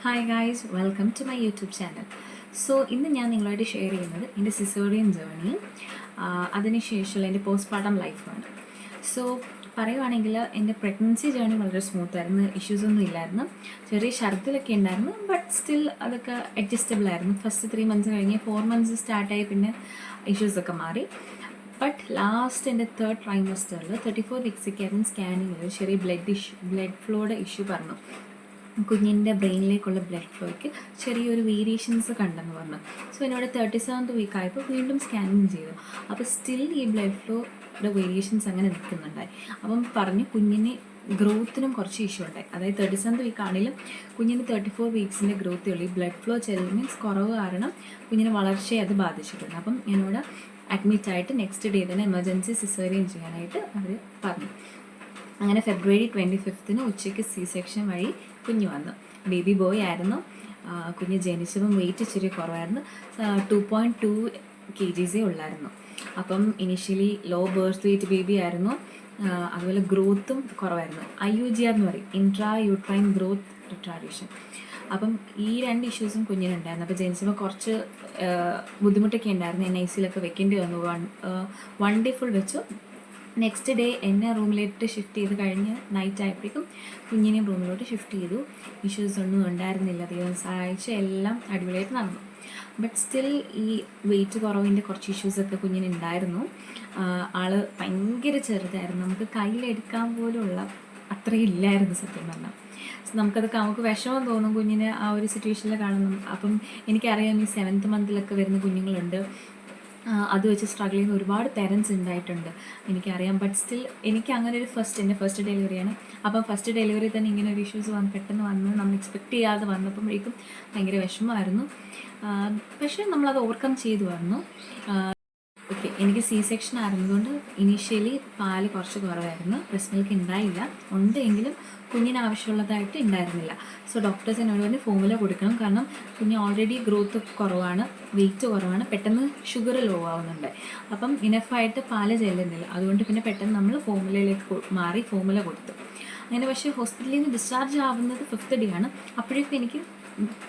Hi guys, welcome to my YouTube channel. So ഇന്ന് ഞാൻ നിങ്ങളായിട്ട് ഷെയർ ചെയ്യുന്നത് എൻ്റെ സിസേറിയൻ ജേർണി, അതിനുശേഷമുള്ള എൻ്റെ പോസ്റ്റ്മോർട്ടം ലൈഫാണ്. സോ പറയുവാണെങ്കിൽ എൻ്റെ പ്രഗ്നൻസി ജേർണി വളരെ സ്മൂത്തായിരുന്നു, ഇഷ്യൂസൊന്നും ഇല്ലായിരുന്നു. ചെറിയ ഛർദിലൊക്കെ ഉണ്ടായിരുന്നു, ബട്ട് സ്റ്റിൽ അതൊക്കെ അഡ്ജസ്റ്റബിൾ ആയിരുന്നു. ഫസ്റ്റ് 3 months കഴിഞ്ഞ് 4 months സ്റ്റാർട്ടായി, പിന്നെ ഇഷ്യൂസൊക്കെ മാറി. ബട്ട് ലാസ്റ്റ് എൻ്റെ 3rd ട്രൈമസ്റ്ററിൽ 34 വീക്സൊക്കെ ആയിരുന്നു സ്കാനിങ്ങിൽ ചെറിയ ബ്ലഡ് ഫ്ലോയുടെ ഇഷ്യൂ പറഞ്ഞു. കുഞ്ഞിൻ്റെ ബ്രെയിനിലേക്കുള്ള ബ്ലഡ് ഫ്ലോയ്ക്ക് ചെറിയൊരു വേരിയേഷൻസ് കണ്ടെന്ന് പറഞ്ഞു. സോ എന്നോട് 37th വീക്ക് ആയപ്പോൾ വീണ്ടും സ്കാനിങ് ചെയ്തു. അപ്പോൾ സ്റ്റിൽ ഈ ബ്ലഡ് ഫ്ലോയുടെ വേരിയേഷൻസ് അങ്ങനെ നിൽക്കുന്നുണ്ടായി. അപ്പം പറഞ്ഞു കുഞ്ഞിന് ഗ്രോത്തിനും കുറച്ച് ഇഷ്യൂ ഉണ്ടായി. അതായത് 37th വീക്ക് ആണെങ്കിലും കുഞ്ഞിന് 34 വീക്സിൻ്റെ ഗ്രോത്തേ ഉള്ളൂ. ഈ ബ്ലഡ് ഫ്ലോ മീൻസ് കുറവ് കാരണം കുഞ്ഞിന് വളർച്ചയെ അത് ബാധിച്ചിട്ടുണ്ട്. അപ്പം എന്നോട് അഡ്മിറ്റായിട്ട് നെക്സ്റ്റ് ഡേ തന്നെ എമർജൻസി സിസേറിയൻ ചെയ്യാനായിട്ട് അവർ പറഞ്ഞു. അങ്ങനെ February 25th ഉച്ചയ്ക്ക് C-സെക്ഷൻ വഴി കുഞ്ഞ് വന്നു. ബേബി ബോയ് ആയിരുന്നു. കുഞ്ഞ് ജനിച്ചപ്പം വെയിറ്റ് ഇച്ചിരി കുറവായിരുന്നു, 2.2 kgs ഉള്ളായിരുന്നു. അപ്പം initially low birth weight baby ആയിരുന്നു. അതുപോലെ ഗ്രോത്തും കുറവായിരുന്നു. IUGR എന്ന് പറയും, ഇൻട്രാ യൂട്രൈൻ ഗ്രോത്ത് റിട്ടാർഡേഷൻ. അപ്പം ഈ 2 ഇഷ്യൂസും കുഞ്ഞിനുണ്ടായിരുന്നു. അപ്പോൾ ജനിച്ചപ്പോൾ കുറച്ച് ബുദ്ധിമുട്ടൊക്കെ ഉണ്ടായിരുന്നു. NICയിലൊക്കെ വെക്കേണ്ടി വന്നു. 1 day ഫുൾ വെച്ചു. നെക്സ്റ്റ് ഡേ എന്നെ റൂമിലേക്ക് ഷിഫ്റ്റ് ചെയ്ത് കഴിഞ്ഞ് നൈറ്റ് ആയപ്പോഴേക്കും കുഞ്ഞിനെയും റൂമിലോട്ട് ഷിഫ്റ്റ് ചെയ്തു. ഇഷ്യൂസ് ഒന്നും ഉണ്ടായിരുന്നില്ല, ദൈവം സഹായിച്ച് എല്ലാം അടിപൊളിയായിട്ട് നടന്നു. ബട്ട് സ്റ്റിൽ ഈ വെയിറ്റ് കുറവിൻ്റെ കുറച്ച് ഇഷ്യൂസൊക്കെ കുഞ്ഞിനുണ്ടായിരുന്നു. ആൾ ഭയങ്കര ചെറുതായിരുന്നു, നമുക്ക് കയ്യിലെടുക്കാൻ പോലുള്ള അത്രയും ഇല്ലായിരുന്നു സത്യം പറഞ്ഞാൽ. നമുക്ക് വിഷമം തോന്നും കുഞ്ഞിനെ ആ ഒരു സിറ്റുവേഷനിൽ കാണുന്നു. അപ്പം എനിക്കറിയാം ഈ 7th month വരുന്ന കുഞ്ഞുങ്ങളുണ്ട്, അത് വെച്ച് സ്ട്രഗിൾ ചെയ്യുന്ന ഒരുപാട് പേരൻസ് ഉണ്ടായിട്ടുണ്ട്, എനിക്കറിയാം. ബട്ട് സ്റ്റിൽ എനിക്ക് അങ്ങനെ ഒരു എൻ്റെ ഫസ്റ്റ് ഡെലിവറിയാണ്. അപ്പം ഫസ്റ്റ് ഡെലിവറി തന്നെ ഇങ്ങനെ ഒരു ഇഷ്യൂസ് പെട്ടെന്ന് വന്ന് നമ്മൾ എക്സ്പെക്റ്റ് ചെയ്യാതെ വന്നപ്പോഴേക്കും ഭയങ്കര വിഷമമായിരുന്നു. പക്ഷേ നമ്മളത് ഓവർകം ചെയ്തു വന്നു. ഓക്കെ, എനിക്ക് C-സെക്ഷൻ ആയിരുന്നതുകൊണ്ട് ഇനീഷ്യലി പാല് കുറച്ച് കുറവായിരുന്നു, ബ്രസ്റ്റ് മിൽക്ക് ഉണ്ടായില്ല, ഉണ്ട് എങ്കിലും കുഞ്ഞിന് ആവശ്യമുള്ളതായിട്ട് ഉണ്ടായിരുന്നില്ല. സോ ഡോക്ടേഴ്സ് എന്നോട് പറഞ്ഞ് ഫോമുല കൊടുക്കണം, കാരണം കുഞ്ഞ് ഓൾറെഡി ഗ്രോത്ത് കുറവാണ്, വെയിറ്റ് കുറവാണ്, പെട്ടെന്ന് ഷുഗർ ലോ ആവുന്നുണ്ട്. അപ്പം ഇനഫായിട്ട് പാല് ചെല്ലുന്നില്ല, അതുകൊണ്ട് പിന്നെ പെട്ടെന്ന് നമ്മൾ ഫോമുലയിലേക്ക് മാറി ഫോമുല കൊടുത്തു. അങ്ങനെ പക്ഷേ ഹോസ്പിറ്റലിൽ നിന്ന് ഡിസ്ചാർജ് ആവുന്നത് 5th day ആണ്. അപ്പോഴേക്കും എനിക്ക്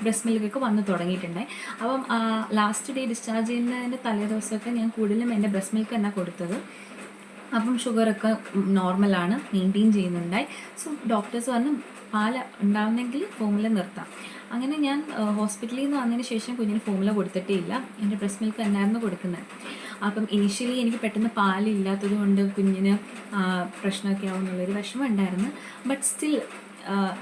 ബ്രസ്റ്റ് മിൽക്കൊക്കെ വന്ന് തുടങ്ങിയിട്ടുണ്ടായി. അപ്പം ലാസ്റ്റ് ഡേ ഡിസ്ചാർജ് ചെയ്യുന്നതിൻ്റെ തലേദിവസമൊക്കെ ഞാൻ കൂടുതലും എൻ്റെ ബ്രസ്റ്റ് മിൽക്ക് തന്നെ കൊടുത്തത്. അപ്പം ഷുഗറൊക്കെ നോർമലാണ്, മെയിൻറ്റെയിൻ ചെയ്യുന്നുണ്ടായി. സോ ഡോക്ടേഴ്സ് പറഞ്ഞു പാല് ഉണ്ടാവുന്നെങ്കിൽ ഫോമുല നിർത്താം. അങ്ങനെ ഞാൻ ഹോസ്പിറ്റലിൽ നിന്ന് വന്നതിന് ശേഷം കുഞ്ഞിന് ഫോമുല കൊടുത്തിട്ടേ ഇല്ല, എൻ്റെ ബ്രസ്റ്റ് മിൽക്ക് തന്നെയായിരുന്നു കൊടുക്കുന്നത്. അപ്പം ഇനീഷ്യലി എനിക്ക് പെട്ടെന്ന് പാലില്ലാത്തത് കൊണ്ട് കുഞ്ഞിന് പ്രശ്നമൊക്കെ ആവുമെന്നുള്ളൊരു വിഷമം ഉണ്ടായിരുന്നു. ബട്ട് സ്റ്റിൽ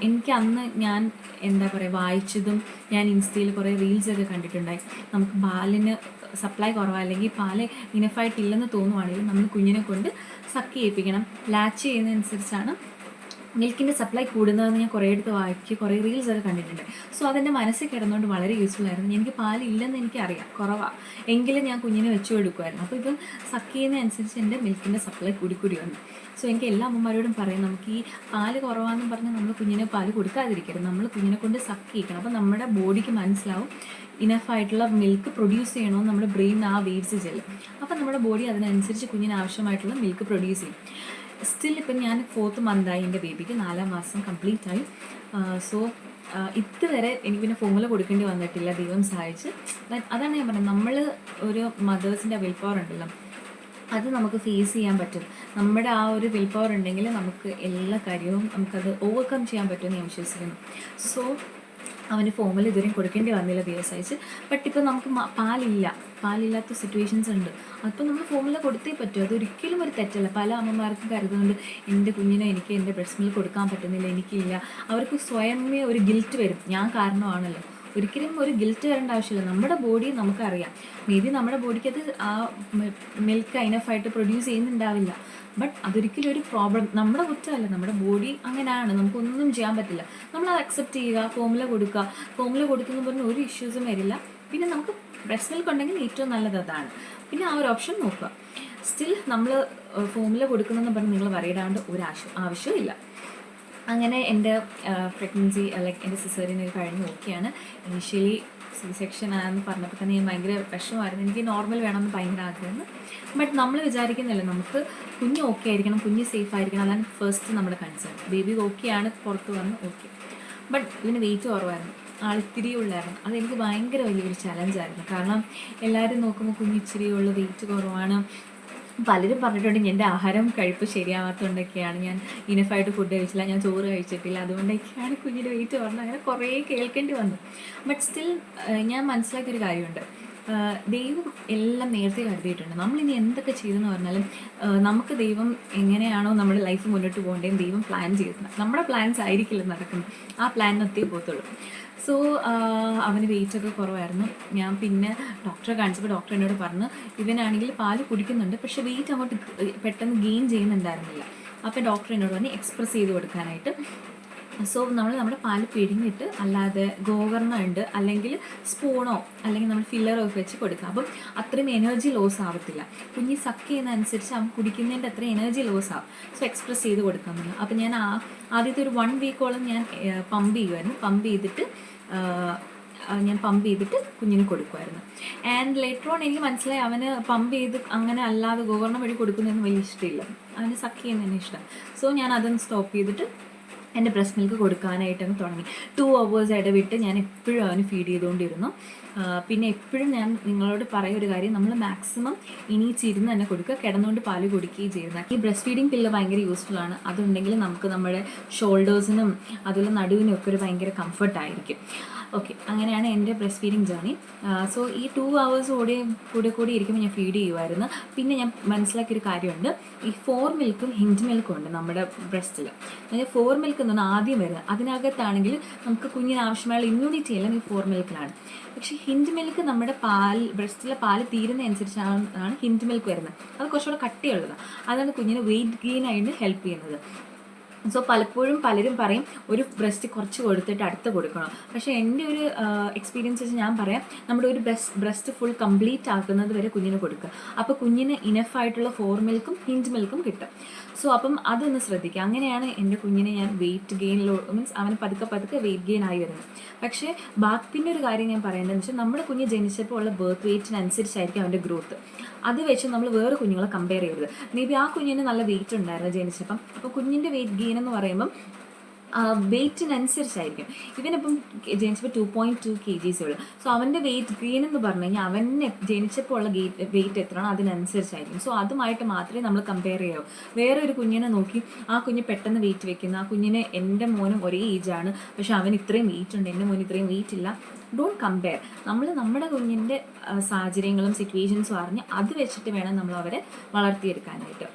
എനിക്ക് അന്ന് ഞാൻ എന്താ പറയുക, വായിച്ചതും ഞാൻ ഇൻസ്റ്റയിൽ കുറേ റീൽസൊക്കെ കണ്ടിട്ടുണ്ടായി. നമുക്ക് പാലിന് സപ്ലൈ കുറവാണ്, അല്ലെങ്കിൽ പാല് ഇനഫായിട്ടില്ലെന്ന് തോന്നുവാണെങ്കിൽ നമ്മൾ കുഞ്ഞിനെ കൊണ്ട് സക്ക് ചെയ്യിപ്പിക്കണം. ലാച്ച് ചെയ്യുന്നതനുസരിച്ചാണ് മിൽക്കിൻ്റെ സപ്ലൈ കൂടുന്നതെന്ന് ഞാൻ കുറേ അടുത്ത് വായിച്ച് കുറേ റീൽസൊക്കെ കണ്ടിട്ടുണ്ട്. സോ അതെൻ്റെ മനസ്സിൽ കിടന്നുകൊണ്ട് വളരെ യൂസ്ഫുൾ ആയിരുന്നു. എനിക്ക് പാലില്ലെന്ന് എനിക്കറിയാം, കുറവാണ്, എങ്കിലും ഞാൻ കുഞ്ഞിനെ വെച്ചു കൊടുക്കുമായിരുന്നു. അപ്പോൾ ഇപ്പം സക്ക് ചെയ്യുന്നതനുസരിച്ച് എൻ്റെ മിൽക്കിൻ്റെ സപ്ലൈ കൂടി വന്നു. സോ എനിക്ക് എല്ലാ അമ്മമാരോടും പറയും, നമുക്ക് ഈ പാല് കുറവാണെന്ന് പറഞ്ഞാൽ നമ്മൾ കുഞ്ഞിനെ പാല് കൊടുക്കാതിരിക്കരുത്, നമ്മൾ കുഞ്ഞിനെ കൊണ്ട് സക്ക് ചെയ്യിക്കണം. അപ്പോൾ നമ്മുടെ ബോഡിക്ക് മനസ്സിലാവും ഇനഫായിട്ടുള്ള മിൽക്ക് പ്രൊഡ്യൂസ് ചെയ്യണമെന്ന് നമ്മുടെ ബ്രെയിൻ ആ വേവ്സ് ചെല്ലും. അപ്പോൾ നമ്മുടെ ബോഡി അതിനനുസരിച്ച് കുഞ്ഞിന് ആവശ്യമായിട്ടുള്ള മിൽക്ക് പ്രൊഡ്യൂസ് ചെയ്യും. സ്റ്റിൽ ഇപ്പം ഞാൻ 4th month ആയി, എൻ്റെ ബേബിക്ക് 4 മാസം കംപ്ലീറ്റ് ആയി. സോ ഇതുവരെ എനിക്ക് പിന്നെ ഫോമുല കൊടുക്കേണ്ടി വന്നിട്ടില്ല, ദൈവം സഹായിച്ച്. അതാണ് ഞാൻ പറഞ്ഞത്, നമ്മൾ ഒരു മദേഴ്സിൻ്റെ വിൽ പവർ ഉണ്ടല്ലോ, അത് നമുക്ക് ഫേസ് ചെയ്യാൻ പറ്റും. നമ്മുടെ ആ ഒരു വിൽ പവർ ഉണ്ടെങ്കിൽ നമുക്ക് എല്ലാ കാര്യവും നമുക്കത് ഓവർകം ചെയ്യാൻ പറ്റുമെന്ന് ഞാൻ വിശ്വസിക്കുന്നു. സോ അവന് ഫോമുല ഇതുവരെയും കൊടുക്കേണ്ടി വന്നില്ല, ദിവസമായിട്ട്. ബട്ട് ഇപ്പോൾ നമുക്ക് പാലില്ലാത്ത സിറ്റുവേഷൻസ് ഉണ്ട്, അപ്പോൾ നമ്മൾ ഫോമുല കൊടുത്തേ പറ്റും. അതൊരിക്കലും ഒരു തെറ്റല്ല. പല അമ്മമാർക്കും കരുതുന്നുണ്ട് എൻ്റെ കുഞ്ഞിനെ എനിക്ക് എൻ്റെ ബ്രസ്റ്റ് മിൽക്ക് കൊടുക്കാൻ പറ്റുന്നില്ല, എനിക്കില്ല. അവർക്ക് സ്വയമേ ഒരു ഗിൽറ്റ് വരും, ഞാൻ കാരണമാണല്ലോ. ഒരിക്കലും ഒരു ഗിൽറ്റ് വരേണ്ട ആവശ്യമില്ല. നമ്മുടെ ബോഡി നമുക്കറിയാം, മേ ബി നമ്മുടെ ബോഡിക്ക് അത് ആ മിൽക്ക് ഇനഫായിട്ട് പ്രൊഡ്യൂസ് ചെയ്യുന്നുണ്ടാവില്ല. ബട്ട് അതൊരിക്കലും ഒരു പ്രോബ്ലം നമ്മുടെ കുറ്റമല്ല, നമ്മുടെ ബോഡി അങ്ങനെയാണ്, നമുക്കൊന്നും ചെയ്യാൻ പറ്റില്ല. നമ്മളത് അക്സെപ്റ്റ് ചെയ്യുക, ഫോമുല കൊടുക്കുക. ഫോമുല കൊടുക്കുന്നു പറഞ്ഞാൽ ഒരു ഇഷ്യൂസും വരില്ല. പിന്നെ നമുക്ക് ബ്രസ്റ്റ് മിൽക്ക് ഉണ്ടെങ്കിൽ ഏറ്റവും നല്ലത് അതാണ്. പിന്നെ ആ ഒരു ഓപ്ഷൻ നോക്കുക. സ്റ്റിൽ നമ്മൾ ഫോമുല കൊടുക്കുന്നതെന്ന് പറഞ്ഞ് നിങ്ങൾ വറിയിടാണ്ട് ഒരു ആവശ്യമില്ല. അങ്ങനെ എൻ്റെ പ്രഗ്നൻസി ലൈക്ക് എൻ്റെ സിസേറിയനൊക്കെ കഴിഞ്ഞ് ഓക്കെയാണ്. ഇനീഷ്യലി C-സെക്ഷൻ ആണെന്ന് പറഞ്ഞപ്പോൾ തന്നെ ഞാൻ ഭയങ്കര വിഷമമായിരുന്നു. എനിക്ക് നോർമൽ വേണമെന്ന് ഭയങ്കര ആഗ്രഹമായിരുന്നു. ബട്ട് നമ്മൾ വിചാരിക്കുന്നില്ല, നമുക്ക് കുഞ്ഞ് ഓക്കെ ആയിരിക്കണം, കുഞ്ഞ് സേഫ് ആയിരിക്കണം, അതാണ് ഫസ്റ്റ് നമ്മുടെ കൺസേൺ. ബേബി ഓക്കെയാണ്, പുറത്ത് വന്ന് ഓക്കെ. ബട്ട് ഇതിന് വെയിറ്റ് കുറവായിരുന്നു. ആളിത്തിരി ഉള്ളായിരുന്നു. അതെനിക്ക് ഭയങ്കര വലിയൊരു ചലഞ്ചായിരുന്നു. കാരണം എല്ലാവരും നോക്കുമ്പോൾ കുഞ്ഞിച്ചിരിയുള്ള വെയിറ്റ് കുറവാണ്. പലരും പറഞ്ഞിട്ടുണ്ട് എൻ്റെ ആഹാരം കഴിപ്പ് ശരിയാവാത്തതുകൊണ്ടൊക്കെയാണ്, ഞാൻ ഇനഫായിട്ട് ഫുഡ് കഴിച്ചില്ല, ഞാൻ ചോറ് കഴിച്ചിട്ടില്ല, അതുകൊണ്ടൊക്കെയാണ് കുഞ്ഞിൻ്റെ വെയിറ്റ് കുറഞ്ഞത്. അങ്ങനെ കുറേ കേൾക്കേണ്ടി വന്നു. ബട്ട് സ്റ്റിൽ ഞാൻ മനസ്സിലാക്കിയൊരു കാര്യമുണ്ട്, ദൈവം എല്ലാം നേരത്തെ കരുതിയിട്ടുണ്ട്. നമ്മളിനി എന്തൊക്കെ ചെയ്തെന്ന് പറഞ്ഞാലും നമുക്ക് ദൈവം എങ്ങനെയാണോ നമ്മുടെ ലൈഫ് മുന്നോട്ട് പോകേണ്ടത് ദൈവം പ്ലാൻ ചെയ്തിട്ടുണ്ട്. നമ്മുടെ പ്ലാൻസ് ആയിരിക്കില്ല നടക്കുന്നത്, ആ പ്ലാനിനൊത്തേ പോകത്തുള്ളൂ. സോ അവന് വെയിറ്റൊക്കെ കുറവായിരുന്നു. ഞാൻ പിന്നെ ഡോക്ടറെ കാണിച്ചപ്പോൾ ഡോക്ടർ എന്നോട് പറഞ്ഞു, ഇവനാണെങ്കിൽ പാല് കുടിക്കുന്നുണ്ട് പക്ഷേ വെയിറ്റ് അങ്ങോട്ട് പെട്ടെന്ന് ഗെയിൻ ചെയ്യുന്നുണ്ടായിരുന്നില്ല. അപ്പോൾ ഡോക്ടർ എന്നോട് പറഞ്ഞ് എക്സ്പ്രസ് ചെയ്ത് കൊടുക്കാനായിട്ട്. സോ നമ്മൾ നമ്മുടെ പാല് പിഴിഞ്ഞിട്ട് അല്ലാതെ ഗോകർണ ഉണ്ട്, അല്ലെങ്കിൽ സ്പൂണോ അല്ലെങ്കിൽ നമ്മൾ ഫില്ലറോ ഒക്കെ വെച്ച് കൊടുക്കുക. അപ്പം അത്രയും എനർജി ലോസ് ആവത്തില്ല. കുഞ്ഞി സക്ക് ചെയ്യുന്നതനുസരിച്ച് അവൻ കുടിക്കുന്നതിൻ്റെ അത്രയും എനർജി ലോസ് ആവും. സോ എക്സ്പ്രസ് ചെയ്ത് കൊടുക്കാൻ പറ്റും. അപ്പം ഞാൻ ആദ്യത്തെ ഒരു 1 വീക്കോളം ഞാൻ പമ്പ് ചെയ്യുമായിരുന്നു. ഞാൻ പമ്പ് ചെയ്തിട്ട് കുഞ്ഞിന് കൊടുക്കുമായിരുന്നു. ആൻഡ് ലേറ്റർ ഓൺ എനിക്ക് മനസ്സിലായി അവന് പമ്പ് ചെയ്ത് അങ്ങനെ അല്ലാതെ ഗോകർണം വഴി കൊടുക്കുന്നതൊന്നും വലിയ ഇഷ്ടമില്ല, അവന് സക്ക് ചെയ്യുന്നതിന് ഇഷ്ടം. സോ ഞാൻ അതൊന്ന് സ്റ്റോപ്പ് ചെയ്തിട്ട് എൻ്റെ ബ്രസ്റ്റ് മിൽക്ക് കൊടുക്കാനായിട്ടങ്ങ് തുടങ്ങി. 2 hours ഇടവിട്ട് ഞാൻ എപ്പോഴും അവന് ഫീഡ് ചെയ്തുകൊണ്ടിരുന്നു. പിന്നെ എപ്പോഴും ഞാൻ നിങ്ങളോട് പറയുന്ന ഒരു കാര്യം, നമ്മൾ മാക്സിമം എണീച്ചിരുന്ന് തന്നെ കൊടുക്കുക, കിടന്നുകൊണ്ട് പാല് കുടിക്കുകയും ചെയ്യുന്നത്. ഈ ബ്രസ്റ്റ് ഫീഡിങ് പില്ല് ഭയങ്കര യൂസ്ഫുൾ ആണ്. അതുണ്ടെങ്കിൽ നമുക്ക് നമ്മുടെ ഷോൾഡേഴ്സിനും അതുപോലെ നടുവിനും ഒക്കെ ഒരു ഭയങ്കര കംഫർട്ടായിരിക്കും. ഓക്കെ, അങ്ങനെയാണ് എൻ്റെ ബ്രസ്റ്റ് ഫീഡിങ് ജേർണി. സോ ഈ 2 hours കൂടി ഇരിക്കുമ്പോൾ ഞാൻ ഫീഡ് ചെയ്യുമായിരുന്നു. പിന്നെ ഞാൻ മനസ്സിലാക്കിയൊരു കാര്യമുണ്ട്, ഈ 4 മിൽക്കും ഹിഞ്ച് മിൽക്കും ഉണ്ട് നമ്മുടെ ബ്രസ്റ്റിൽ. അതായത് 4 മിൽക്ക് എന്നാണ് ആദ്യം വരുന്നത്. അതിനകത്താണെങ്കിൽ നമുക്ക് കുഞ്ഞിന് ആവശ്യമായുള്ള ഇമ്മ്യൂണിറ്റി എല്ലാം ഈ 4 മിൽക്കിലാണ്. പക്ഷേ ഹിഞ്ച് മിൽക്ക് നമ്മുടെ ബ്രസ്റ്റിലെ പാല് തീരുന്നതനുസരിച്ചാണ് ഹിഞ്ച് മിൽക്ക് വരുന്നത്. അത് കുറച്ചുകൂടെ കട്ടിയുള്ളതാണ്. അതാണ് കുഞ്ഞിന് വെയിറ്റ് ഗെയിൻ ആയിട്ട് ഹെൽപ്പ് ചെയ്യുന്നത്. സോ പലപ്പോഴും പലരും പറയും ഒരു ബ്രസ്റ്റ് കുറച്ച് കൊടുത്തിട്ട് അടുത്ത് കൊടുക്കണം. പക്ഷേ എൻ്റെ ഒരു എക്സ്പീരിയൻസ് വെച്ച് ഞാൻ പറയാം, നമ്മുടെ ഒരു ബ്രസ്റ്റ് ഫുൾ കംപ്ലീറ്റ് ആക്കുന്നത് വരെ കുഞ്ഞിന് കൊടുക്കുക. അപ്പോൾ കുഞ്ഞിന് ഇനഫായിട്ടുള്ള 4 മിൽക്കും ഹിഞ്ച് മിൽക്കും കിട്ടും. സോ അപ്പം അതൊന്ന് ശ്രദ്ധിക്കുക. അങ്ങനെയാണ് എൻ്റെ കുഞ്ഞിനെ ഞാൻ വെയിറ്റ് ഗെയിനിലോ മീൻസ് അവന് പതുക്കെ വെയിറ്റ് ഗെയിൻ ആയി വരുന്നത്. പക്ഷേ പിന്നെ ഒരു കാര്യം ഞാൻ പറയേണ്ടതെന്ന് വെച്ചാൽ, നമ്മുടെ കുഞ്ഞ് ജനിച്ചപ്പോൾ ഉള്ള ബർത്ത് വെയിറ്റിനനുസരിച്ചായിരിക്കും അവൻ്റെ ഗ്രോത്ത്. അത് വെച്ച് നമ്മൾ വേറെ കുഞ്ഞുങ്ങളെ കമ്പയർ ചെയ്യരുത്. മേ ബി ആ കുഞ്ഞിന് നല്ല വെയിറ്റ് ഉണ്ടായിരുന്നു ജനിച്ചപ്പം, അപ്പോൾ കുഞ്ഞിൻ്റെ വെയിറ്റ് ഗെയിൻ എന്ന് പറയുമ്പം വെയിറ്റിനനുസരിച്ചായിരിക്കും. ഇവനിപ്പം ജനിച്ചപ്പോൾ 2.2 kgs ഉള്ളു. സോ അവൻ്റെ വെയിറ്റ് ഗെയിൻ എന്ന് പറഞ്ഞു കഴിഞ്ഞാൽ അവനെ ജനിച്ചപ്പോൾ ഉള്ള വെയിറ്റ് എത്രയാണോ അതിനനുസരിച്ചായിരിക്കും. സോ അതുമായിട്ട് മാത്രമേ നമ്മൾ കമ്പയർ ചെയ്യാവൂ. വേറെ ഒരു കുഞ്ഞിനെ നോക്കി ആ കുഞ്ഞ് പെട്ടെന്ന് വെയിറ്റ് വെക്കുന്ന, ആ കുഞ്ഞിന് എൻ്റെ മോനും ഒരേ ഏജാണ് പക്ഷെ അവൻ ഇത്രയും വെയിറ്റ് ഉണ്ട്, എൻ്റെ മോന് ഇത്രയും വെയിറ്റ് ഇല്ല, ഡോണ്ട് കമ്പയർ. നമ്മൾ നമ്മുടെ കുഞ്ഞിൻ്റെ സാഹചര്യങ്ങളും സിറ്റുവേഷൻസും അറിഞ്ഞ് അത് വെച്ചിട്ട് വേണം നമ്മൾ അവരെ വളർത്തിയെടുക്കാനായിട്ട്.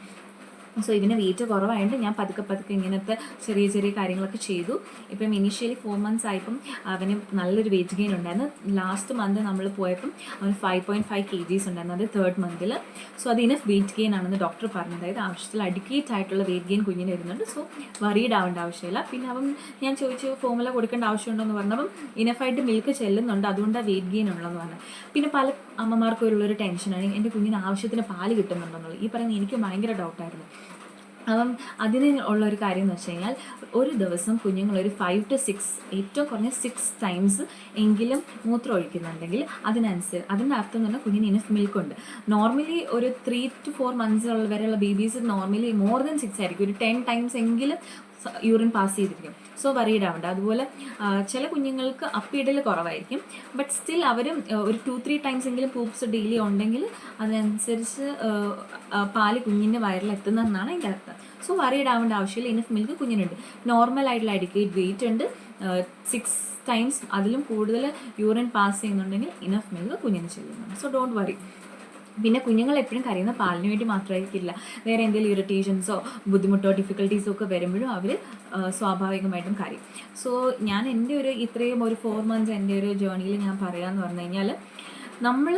സോ ഇതിന് വെയിറ്റ് കുറവായതുകൊണ്ട് ഞാൻ പതുക്കെ ഇങ്ങനത്തെ ചെറിയ കാര്യങ്ങളൊക്കെ ചെയ്തു. ഇപ്പം ഇനീഷ്യലി 4 months ആയപ്പം അവന് നല്ലൊരു വെയിറ്റ് ഗെയിൻ ഉണ്ടായിരുന്നു. ലാസ്റ്റ് മന്ത് നമ്മൾ പോയപ്പം അവന് 5.5 kgs ഉണ്ടായിരുന്നു, അത് 3rd month. സോ അത് ഇനഫ് വെയിറ്റ് ഗെയിൻ ആണെന്ന് ഡോക്ടർ പറഞ്ഞു. അതായത് ആവശ്യത്തിൽ അഡിക്വേറ്റ് ആയിട്ടുള്ള വെയിറ്റ് ഗെയിൻ കുഞ്ഞിന് വരുന്നുണ്ട്. സോ വറീഡ് ആവേണ്ട ആവശ്യമില്ല. പിന്നെ ഞാൻ ചോദിച്ചു ഫോർമുല കൊടുക്കേണ്ട ആവശ്യമുണ്ടോ എന്ന് പറഞ്ഞപ്പം ഇനഫായിട്ട് മിൽക്ക് ചെല്ലുന്നുണ്ട്, അതുകൊണ്ടാണ് വെയിറ്റ് ഗെയിൻ ഉള്ളതെന്ന് പറഞ്ഞു. പിന്നെ പല അമ്മമാർക്കും ഉള്ളൊരു ടെൻഷനാണ്, എൻ്റെ കുഞ്ഞിന് ആവശ്യത്തിന് പാല് കിട്ടുന്നുണ്ടെന്നുള്ളത്. ഈ പറയുന്നത് എനിക്ക് ഭയങ്കര ഡൗട്ടായിരുന്നു. അപ്പം അതിന് ഉള്ളൊരു കാര്യം എന്ന് വെച്ച് കഴിഞ്ഞാൽ, ഒരു ദിവസം കുഞ്ഞുങ്ങളൊരു 5 to 6 ഏറ്റവും കുറഞ്ഞ 6 times എങ്കിലും മൂത്രം ഒഴിക്കുന്നുണ്ടെങ്കിൽ അതിൻ്റെ അർത്ഥം എന്ന് പറഞ്ഞാൽ കുഞ്ഞിന് ഇനഫ് മിൽക്കുണ്ട്. നോർമലി ഒരു 3 to 4 months വരെയുള്ള ബേബീസ് നോർമലി മോർ ദൻ 6 ആയിരിക്കും, ഒരു 10 times എങ്കിലും യൂറിൻ പാസ് ചെയ്തിരിക്കും. സോ വറീഡ് ആവേണ്ട. അതുപോലെ ചില കുഞ്ഞുങ്ങൾക്ക് അപ്പീടൽ കുറവായിരിക്കും, ബട്ട് സ്റ്റിൽ അവരും ഒരു 2-3 times എങ്കിലും പൂപ്സ് ഡെയിലി ഉണ്ടെങ്കിൽ അതിനനുസരിച്ച് പാല് കുഞ്ഞിൻ്റെ വയറിലെത്തുന്നതെന്നാണ് എൻ്റെ അർത്ഥം. സോ വറീഡ് ആവേണ്ട ആവശ്യമില്ല, ഇനഫ് മിൽക്ക് കുഞ്ഞിനുണ്ട്. നോർമലായിട്ടുള്ള അഡിക്വേറ്റ് വെയിറ്റ് ഉണ്ട്, 6 times അതിലും കൂടുതൽ യൂറിൻ പാസ് ചെയ്യുന്നുണ്ടെങ്കിൽ ഇനഫ് മിൽക്ക് കുഞ്ഞിന് ചെല്ലുന്നുണ്ട്. So don't worry. പിന്നെ കുഞ്ഞുങ്ങൾ എപ്പോഴും കരയുന്ന പാലിന് വേണ്ടി മാത്രമായിരിക്കില്ല, വേറെ എന്തെങ്കിലും ഇറിറ്റേഷൻസോ ബുദ്ധിമുട്ടോ ഡിഫിക്കൽട്ടീസോ ഒക്കെ വരുമ്പോഴും അവർ സ്വാഭാവികമായിട്ടും കരയും. സോ ഞാൻ എൻ്റെ ഇത്രയും ഒരു 4 months എൻ്റെ ഒരു ജേർണിയിൽ ഞാൻ പറയാമെന്ന് പറഞ്ഞു കഴിഞ്ഞാൽ, നമ്മൾ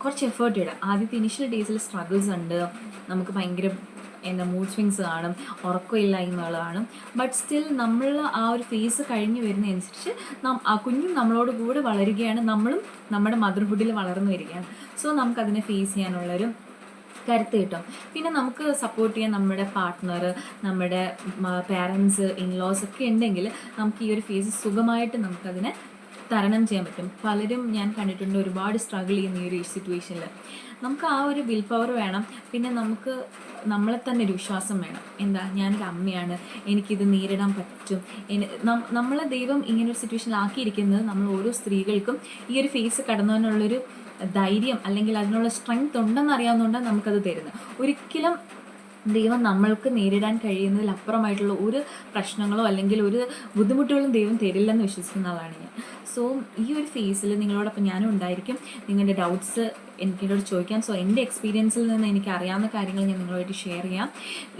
കുറച്ച് എഫേർട്ട് ഇടാം. ആദ്യത്തെ ഇനിഷ്യൽ ഡേയ്സിൽ സ്ട്രഗിൾസ് ഉണ്ട്, നമുക്ക് ഭയങ്കര മൂഡ് സ്വിങ്സ് കാണും, ഉറക്കമില്ലായ്മകൾ കാണും. ബട്ട് സ്റ്റിൽ നമ്മൾ ആ ഒരു ഫേസ് കഴിഞ്ഞ് വരുന്നതനുസരിച്ച് ആ കുഞ്ഞും നമ്മളോട് കൂടെ വളരുകയാണ്, നമ്മളും നമ്മുടെ മദർഹുഡിൽ വളർന്നു വരികയാണ്. സോ നമുക്കതിനെ ഫേസ് ചെയ്യാനുള്ളൊരു കരുത്ത് കിട്ടും. പിന്നെ നമുക്ക് സപ്പോർട്ട് ചെയ്യാൻ നമ്മുടെ പാർട്ട്ണർ, നമ്മുടെ പാരൻസ്, ഇൻലോസ് ഒക്കെ ഉണ്ടെങ്കിൽ നമുക്ക് ഈ ഒരു ഫേസ് സുഖമായിട്ട് നമുക്കതിനെ തരണം ചെയ്യാൻ പറ്റും. പലരും ഞാൻ കണ്ടിട്ടുണ്ട് ഒരുപാട് സ്ട്രഗിൾ ചെയ്യുന്ന ഈ ഒരു സിറ്റുവേഷനിൽ. നമുക്ക് ആ ഒരു വിൽ പവർ വേണം. പിന്നെ നമുക്ക് നമ്മളെ തന്നെ ഒരു വിശ്വാസം വേണം. എന്താ, ഞാനൊരു അമ്മയാണ്, എനിക്കിത് നേരിടാൻ പറ്റും. നമ്മളെ ദൈവം ഇങ്ങനൊരു സിറ്റുവേഷനിലാക്കിയിരിക്കുന്നത് നമ്മൾ ഓരോ സ്ത്രീകൾക്കും ഈ ഒരു ഫേസ് കടന്നതിനുള്ളൊരു ധൈര്യം അല്ലെങ്കിൽ അതിനുള്ള സ്ട്രെങ്ത് ഉണ്ടെന്ന് അറിയാവുന്നതുകൊണ്ടാണ് നമുക്കത് തരുന്നത്. ഒരിക്കലും ദൈവം നമ്മൾക്ക് നേരിടാൻ കഴിയുന്നതിലപ്പുറമായിട്ടുള്ള ഒരു പ്രശ്നങ്ങളോ അല്ലെങ്കിൽ ഒരു ബുദ്ധിമുട്ടുകളും ദൈവം തരില്ലെന്ന് വിശ്വസിക്കുന്ന ആളാണ് ഞാൻ. സോ ഈ ഒരു ഫേസിൽ നിങ്ങളോടൊപ്പം ഞാനും ഉണ്ടായിരിക്കും. നിങ്ങളുടെ ഡൗട്ട്സ് എനിക്കിവിടെ ചോദിക്കാം. സോ എൻ്റെ എക്സ്പീരിയൻസിൽ നിന്ന് എനിക്ക് അറിയാവുന്ന കാര്യങ്ങൾ ഞാൻ നിങ്ങളുമായിട്ട് ഷെയർ ചെയ്യാം.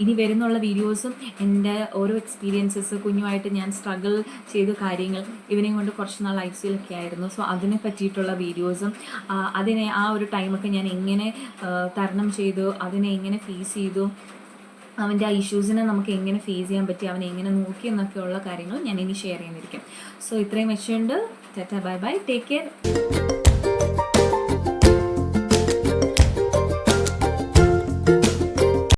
ഇനി വരുന്നുള്ള വീഡിയോസും എൻ്റെ ഓരോ എക്സ്പീരിയൻസസ്, കുഞ്ഞുമായിട്ട് ഞാൻ സ്ട്രഗിൾ ചെയ്ത കാര്യങ്ങൾ, ഇവനെയും കൊണ്ട് കുറച്ച് നാൾ ICUലൊക്കെ ആയിരുന്നു. സോ അതിനെ പറ്റിയിട്ടുള്ള വീഡിയോസും അതിനെ ആ ഒരു ടൈമൊക്കെ ഞാൻ എങ്ങനെ തരണം ചെയ്തു, അതിനെ എങ്ങനെ ഫേസ് ചെയ്തു, അവൻ്റെ ആ ഇഷ്യൂസിനെ നമുക്ക് എങ്ങനെ ഫേസ് ചെയ്യാൻ പറ്റി, അവനെ എങ്ങനെ നോക്കി എന്നൊക്കെയുള്ള കാര്യങ്ങൾ ഞാൻ ഇനി ഷെയർ ചെയ്യുന്നിരിക്കും. സോ ഇത്രയും വെച്ചുകൊണ്ട് Tata, bye bye, take care.